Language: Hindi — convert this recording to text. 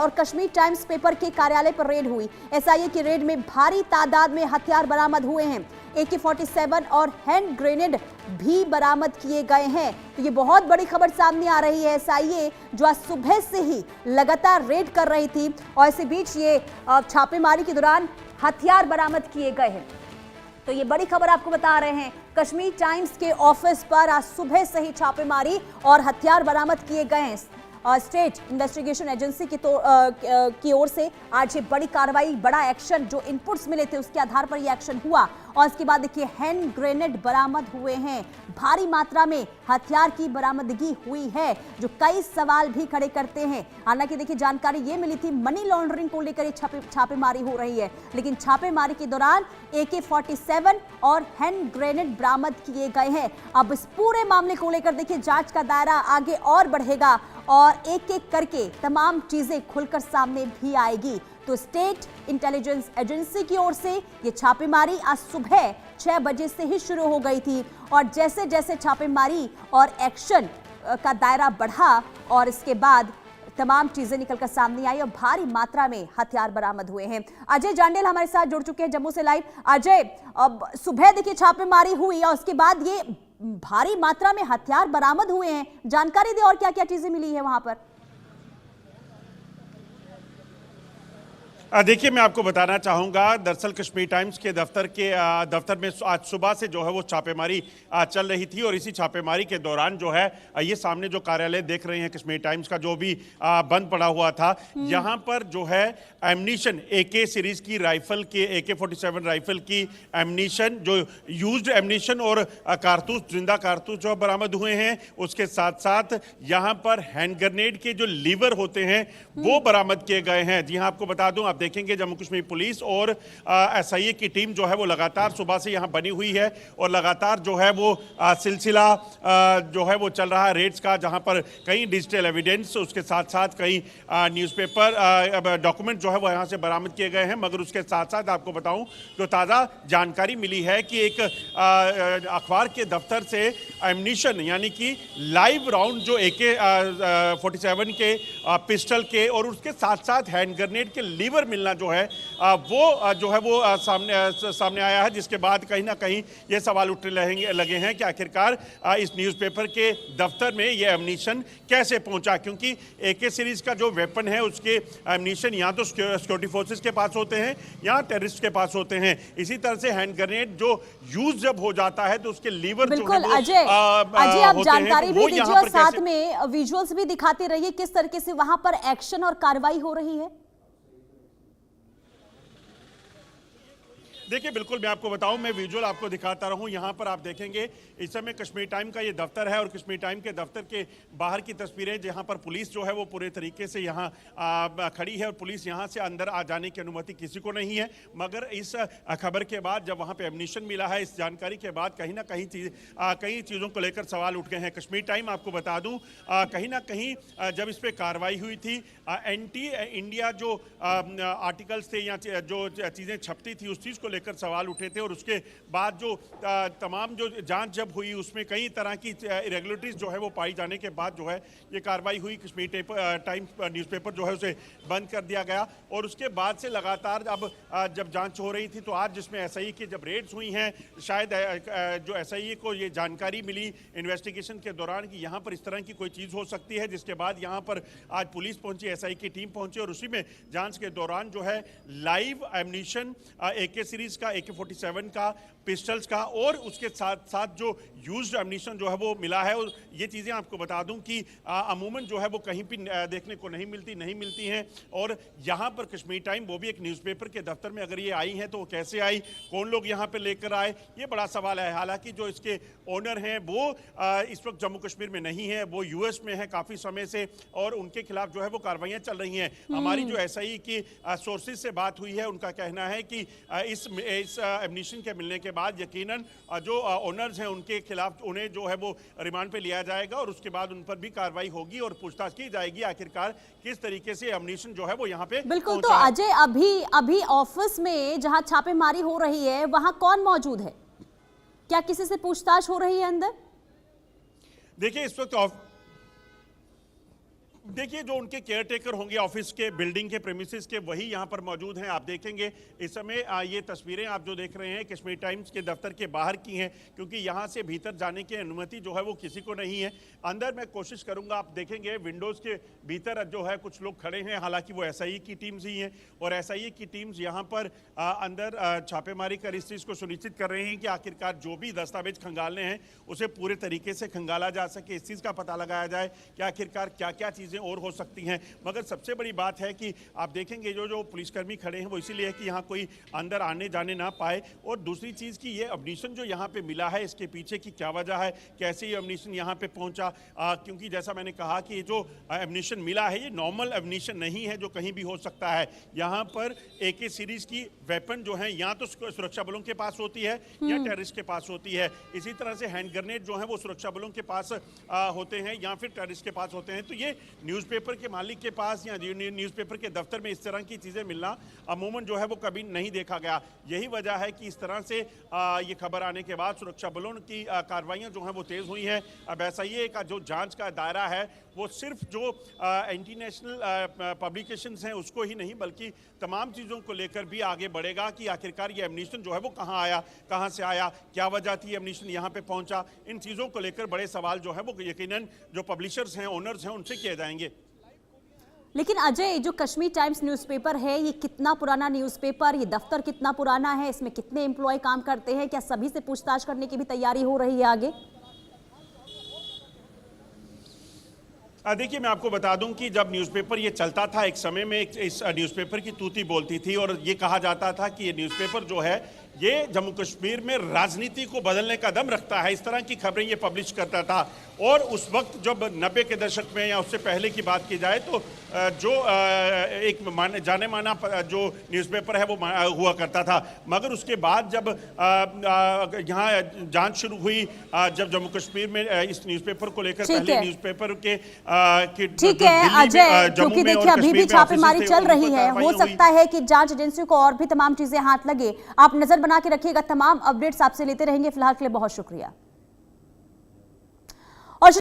और कश्मीर टाइम्स पेपर के कार्यालय पर रेड हुई। एसआईए की रेड में भारी तादाद में हथियार बरामद हुए हैं। AK-47 और हैंड ग्रेनेड भी बरामद किए गए हैं। तो ये बहुत बड़ी खबर सामने आ रही है। एसआईए जो आज सुबह से ही लगातार रेड कर रही थी और इसी बीच ये छापेमारी के दौरान हथियार बरामद किए गए हैं। तो ये बड़ी खबर आपको बता रहे हैं। कश्मीर टाइम्स के ऑफिस पर आज सुबह से ही छापेमारी और हथियार बरामद किए गए हैं। स्टेट इन्वेस्टिगेशन एजेंसी की ओर से आज ये बड़ी कार्रवाई, बड़ा एक्शन, जो इनपुट्स मिले थे उसके आधार पर ये एक्शन हुआ। और इसके बाद देखिए हैंड ग्रेनेड बरामद हुए हैं। भारी मात्रा में हथियार की बरामदगी हुई है जो कई सवाल भी खड़े करते हैं। हालांकि देखिए जानकारी ये मिली थी मनी लॉन्ड्रिंग को लेकर छापेमारी हो रही है, लेकिन छापेमारी के दौरान AK-47 और हैंड ग्रेनेड बरामद किए गए हैं। अब इस पूरे मामले को लेकर देखिए जांच का दायरा आगे और बढ़ेगा और एक एक करके तमाम चीजें खुलकर सामने भी आएगी। तो स्टेट इंटेलिजेंस एजेंसी की ओर से ये छापेमारी आज सुबह 6 बजे से ही शुरू हो गई थी और जैसे जैसे छापेमारी और एक्शन का दायरा बढ़ा और इसके बाद तमाम चीजें निकलकर सामने आई और भारी मात्रा में हथियार बरामद हुए हैं। अजय जांडेल हमारे साथ जुड़ चुके हैं जम्मू से लाइव। अजय, अब सुबह देखिए छापेमारी हुई और उसके बाद ये भारी मात्रा में हथियार बरामद हुए हैं, जानकारी दे और क्या क्या चीजें मिली है वहां पर? देखिए, मैं आपको बताना चाहूँगा, दरअसल कश्मीर टाइम्स के दफ्तर में आज सुबह से जो है वो छापेमारी चल रही थी और इसी छापेमारी के दौरान जो है ये सामने जो कार्यालय देख रहे हैं कश्मीर टाइम्स का, जो भी बंद पड़ा हुआ था, यहाँ पर जो है एमनीशन, AK सीरीज की राइफल के, AK-47 राइफल की एमनीशन, जो यूज्ड एमनीशन और कारतूस, जिंदा कारतूस जो बरामद हुए हैं। उसके साथ साथ यहाँ पर हैंड ग्रेनेड के जो लीवर होते हैं वो बरामद किए गए हैं। जी हाँ, आपको बता दूं, आप देखेंगे जम्मू कश्मीर पुलिस और SIA की टीम जो है वो लगातार सुबह से यहाँ बनी हुई है और लगातार जो है वो सिलसिला जो है वो चल रहा है रेड्स का, जहाँ पर कई डिजिटल एविडेंस, उसके साथ साथ कई न्यूज़पेपर डॉक्यूमेंट जो है वो यहाँ से बरामद किए गए हैं। मगर उसके साथ साथ आपको बताऊं, जो ताज़ा जानकारी मिली है कि एक अखबार के दफ्तर से एमनीशन यानी कि लाइव राउंड जो AK-47 के पिस्टल के और उसके साथ साथ हैंड ग्रेनेड के लीवर मिलना जो है वो जो है वो सामने आया है, जिसके बाद कहीं ना कहीं ये सवाल उठने लगे हैं कि आखिरकार इस न्यूज़पेपर के दफ्तर में ये एमनीशन कैसे पहुंचा, क्योंकि AK सीरीज का जो वेपन है उसके एमनीशन यहाँ तो सिक्योरिटी फोर्सेस के पास होते हैं, यहाँ टेररिस्ट के पास होते हैं। इसी तरह से हैंड ग्रेनेड जो यूज जब हो जाता है तो उसके लीवर बिल्कुल। अजय आप जानकारी भी दीजिए और साथ में विजुअल्स भी दिखाते रहिए किस तरीके से वहां पर एक्शन और कार्रवाई हो रही है। देखिए, बिल्कुल मैं आपको बताऊं, मैं विजुअल आपको दिखाता रहूं। यहाँ पर आप देखेंगे इस समय कश्मीर टाइम का ये दफ्तर है और कश्मीर टाइम के दफ्तर के बाहर की तस्वीरें, जहाँ पर पुलिस जो है वो पूरे तरीके से यहाँ खड़ी है और पुलिस यहाँ से अंदर आ जाने की अनुमति किसी को नहीं है। मगर इस खबर के बाद, जब वहाँ पे एमनीशन मिला है, इस जानकारी के बाद कहीं ना कहीं कई चीज़ों को लेकर सवाल उठ गए हैं। कश्मीर टाइम आपको बता दूँ, कहीं ना कहीं जब इस पर कार्रवाई हुई थी, एंटी इंडिया जो आर्टिकल्स थे या जो चीज़ें छपती थी उस चीज़ को लेकर सवाल उठे थे और उसके बाद जो तमाम जो जांच जब हुई उसमें कई तरह की इरेगुलरिटीज जो है वो पाई जाने के बाद जो है ये कार्रवाई हुई। कश्मीर टाइम्स न्यूज़पेपर जो है उसे बंद कर दिया गया और उसके बाद से लगातार अब जब जांच हो रही थी तो आज जिसमें SIA की जब रेड्स हुई हैं, शायद जो SIA को ये जानकारी मिली इन्वेस्टिगेशन के दौरान कि यहाँ पर इस तरह की कोई चीज़ हो सकती है, जिसके बाद यहाँ पर आज पुलिस पहुंची, SIA की टीम पहुंची और उसी में जांच के दौरान जो है लाइव एमनीशन AK सीरीज का, AK-47 का, पिस्टल्स का और उसके साथ साथ जो यूज्ड एमनीशन जो है वो मिला है। और ये चीज़ें आपको बता दूं कि अमूमन जो है वो कहीं भी देखने को नहीं मिलती हैं। और यहाँ पर कश्मीर टाइम, वो भी एक न्यूज़पेपर के दफ्तर में अगर ये आई हैं तो कैसे आई, कौन लोग यहाँ पे लेकर आए, ये बड़ा सवाल है। हालांकि जो इसके ओनर हैं वो इस वक्त जम्मू कश्मीर में नहीं है, वो US में है काफ़ी समय से और उनके खिलाफ जो है वो कार्रवाइयाँ चल रही हैं। हमारी जो SIA की सोर्सेज से बात हुई है, उनका कहना है कि इस एमनीशन के मिलने के बाद यकीनन जो ओनर्स हैं उनके खिलाफ उन्हें जो है वो रिमांड पे लिया जाएगा और उसके बाद उन पर भी कार्रवाई होगी और पूछताछ की जाएगी आखिरकार किस तरीके से एमनीशन जो है वो यहाँ पे। बिल्कुल। तो अजय, अभी ऑफिस में जहां छापेमारी हो रही है वहां कौन मौजूद है? क्या किसी से पूछताछ हो रही है अंदर? देखिए, इस वक्त देखिए, जो उनके केयर टेकर होंगे ऑफिस के, बिल्डिंग के, प्रेमिसेस के, वही यहाँ पर मौजूद हैं। आप देखेंगे इस समय ये तस्वीरें आप जो देख रहे हैं कश्मीर टाइम्स के दफ्तर के बाहर की हैं, क्योंकि यहाँ से भीतर जाने की अनुमति जो है वो किसी को नहीं है। अंदर मैं कोशिश करूँगा, आप देखेंगे विंडोज़ के भीतर जो है कुछ लोग खड़े हैं, हालांकि वो SIA की टीम्स ही हैं, और SIA की टीम्स यहाँ पर अंदर छापेमारी कर इस चीज़ को सुनिश्चित कर रहे हैं कि आखिरकार जो भी दस्तावेज खंगालने हैं उसे पूरे तरीके से खंगाला जा सके, इस चीज़ का पता लगाया जाए कि आखिरकार क्या क्या चीज़ें और हो सकती हैं। मगर सबसे बड़ी बात है कि आप देखेंगे जो पुलिसकर्मी खड़े हैं वो इसीलिए है कि यहाँ कोई अंदर आने जाने ना पाए। और दूसरी चीज़ कि ये एमनीशन जो यहाँ पे मिला है, इसके पीछे की क्या वजह है, कैसे ये एमनीशन यहाँ पे पहुँचा, क्योंकि जैसा मैंने कहा कि ये जो एमनीशन मिला है ये नॉर्मल एमनीशन नहीं है जो कहीं भी हो सकता है। यहाँ पर AK सीरीज की वेपन जो है या तो सुरक्षा बलों के पास होती है या टेररिस्ट के पास होती है। इसी तरह से हैंड ग्रेनेड जो है वो सुरक्षा बलों के पास होते हैं या फिर टेररिस्ट के पास होते हैं। तो ये न्यूज़पेपर के मालिक के पास या न्यूज़पेपर के दफ्तर में इस तरह की चीज़ें मिलना अमूमन जो है वो कभी नहीं देखा गया। यही वजह है कि इस तरह से ये खबर आने के बाद सुरक्षा बलों की कार्रवाइयाँ जो हैं वो तेज़ हुई हैं। अब SIA का जो जांच का दायरा है वो सिर्फ जो इंटरनेशनल पब्लिकेशंस हैं उसको ही नहीं बल्कि तमाम चीज़ों को लेकर भी आगे बढ़ेगा कि आखिरकार ये एमनीशन जो है वो कहाँ आया, कहाँ से आया, क्या वजह थी एमनीशन यहाँ पे पहुँचा। इन चीज़ों को लेकर बड़े सवाल जो है वो यकीनन जो पब्लिशर्स हैं, ओनर्स हैं, उनसे किए जाएंगे। लेकिन अजय, जो कश्मीर टाइम्स न्यूज़पेपर है ये कितना पुराना न्यूज़पेपर, ये दफ्तर कितना पुराना है, इसमें कितने एम्प्लॉय काम करते हैं, क्या सभी से पूछताछ करने की भी तैयारी हो रही है आगे? देखिए, मैं आपको बता दूं कि जब न्यूज़पेपर ये चलता था एक समय में इस न्यूज़पेपर की तूती बोलती थी और ये कहा जाता था कि ये न्यूज़पेपर जो है ये जम्मू कश्मीर में राजनीति को बदलने का दम रखता है। इस तरह की खबरें ये पब्लिश करता था। और उस वक्त जब 90 के दशक में या उससे पहले की बात की जाए तो जो एक जाने माना जो न्यूज़पेपर है वो हुआ करता था। मगर उसके बाद जब यहाँ जांच शुरू हुई, जब जम्मू कश्मीर में इस न्यूज़पेपर को लेकर पहले न्यूज़पेपर के ठीक है अजय, क्योंकि देखिए अभी भी छापेमारी चल रही है, हो सकता है कि जांच एजेंसियों को और भी तमाम चीजें हाथ लगे। आप नजर बना के रखिएगा, तमाम अपडेट्स आपसे लेते रहेंगे। फिलहाल के लिए बहुत शुक्रिया।